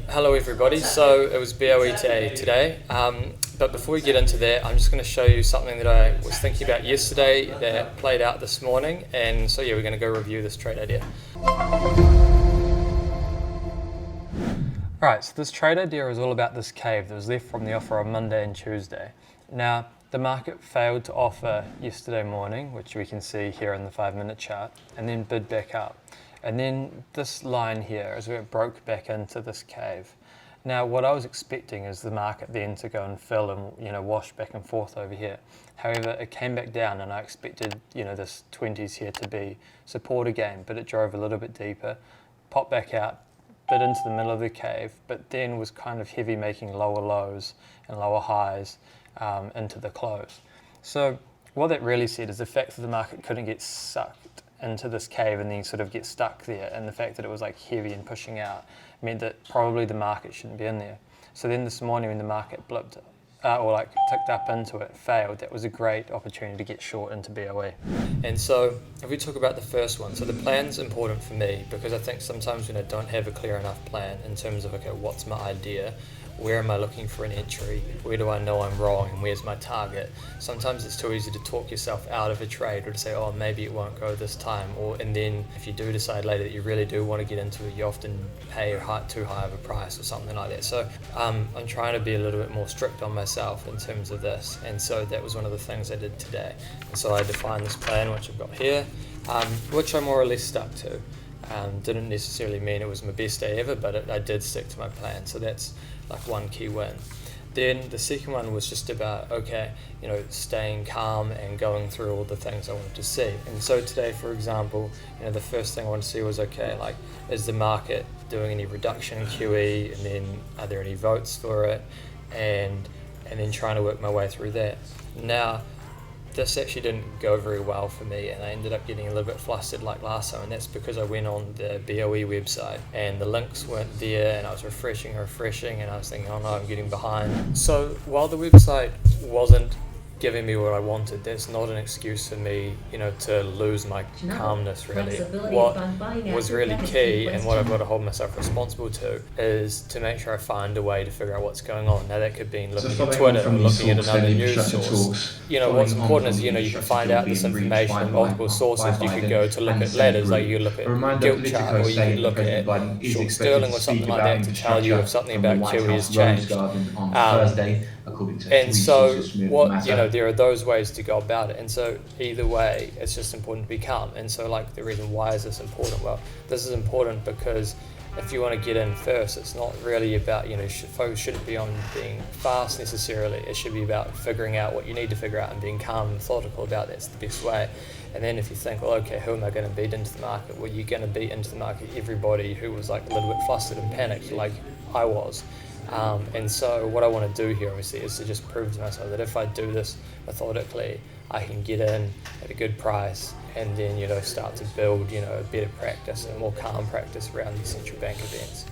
Hello everybody, so it was BOE today, but before we get into that, I'm just going to show you something that I was thinking about yesterday that played out this morning, and so yeah, we're going to go review this trade idea. Alright, so this trade idea is all about this cave that was left from the offer on Monday and Tuesday. Now, the market failed to offer yesterday morning, which we can see here in the 5-minute chart, and then bid back up. And then this line here is where it broke back into this cave. Now, what I was expecting is the market then to go and fill and wash back and forth over here. However, it came back down, and I expected this 20s here to be support again, but it drove a little bit deeper, popped back out, bit into the middle of the cave, but then was kind of heavy, making lower lows and lower highs into the close. So what that really said is the fact that the market couldn't get sucked into this cave and then sort of get stuck there, and the fact that it was like heavy and pushing out meant that probably the market shouldn't be in there. So then this morning when the market blipped ticked up into it, failed, that was a great opportunity to get short into BOE. And so if we talk about the first one, so the plan's important for me because I think sometimes when I don't have a clear enough plan in terms of, okay, what's my idea, where am I looking for an entry, where do I know I'm wrong, and where's my target? Sometimes it's too easy to talk yourself out of a trade or to say, oh, maybe it won't go this time, and then if you do decide later that you really do want to get into it, you often pay too high of a price or something like that. So I'm trying to be a little bit more strict on myself in terms of this, and so that was one of the things I did today. And so I defined this plan, which I've got here, which I more or less stuck to. Didn't necessarily mean it was my best day ever, but I did stick to my plan, so that's like one key win. Then the second one was just about, okay, staying calm and going through all the things I wanted to see. And so today, for example, the first thing I wanted to see was, okay, like, is the market doing any reduction in QE, and then are there any votes for it, and then trying to work my way through that. Now, this actually didn't go very well for me, and I ended up getting a little bit flustered like last time, and that's because I went on the BOE website and the links weren't there, and I was refreshing, and I was thinking, oh no, I'm getting behind. So while the website wasn't giving me what I wanted, that's not an excuse for me, to lose my calmness, really. What was really key, and what I've got to hold myself responsible to, is to make sure I find a way to figure out what's going on. Now, that could be looking at Twitter or looking at another news source. What's important is, you can find out this information from multiple sources. You could go to look at ladders, like you look at gilt chart, or you could look at short sterling or something like that to tell you if something about QE has changed. And so there are those ways to go about it, and so either way it's just important to be calm. And so, like, the reason why is this important? Well, this is important because if you want to get in first, it's not really about, focus shouldn't be on being fast necessarily. It should be about figuring out what you need to figure out and being calm and methodical about that's the best way. And then if you think, well, okay, who am I going to beat into the market? Well, you're going to beat into the market everybody who was like a little bit flustered and panicked like I was. And so what I want to do here, obviously, is to just prove to myself that if I do this methodically, I can get in at a good price and then, start to build, a better practice and a more calm practice around these central bank events.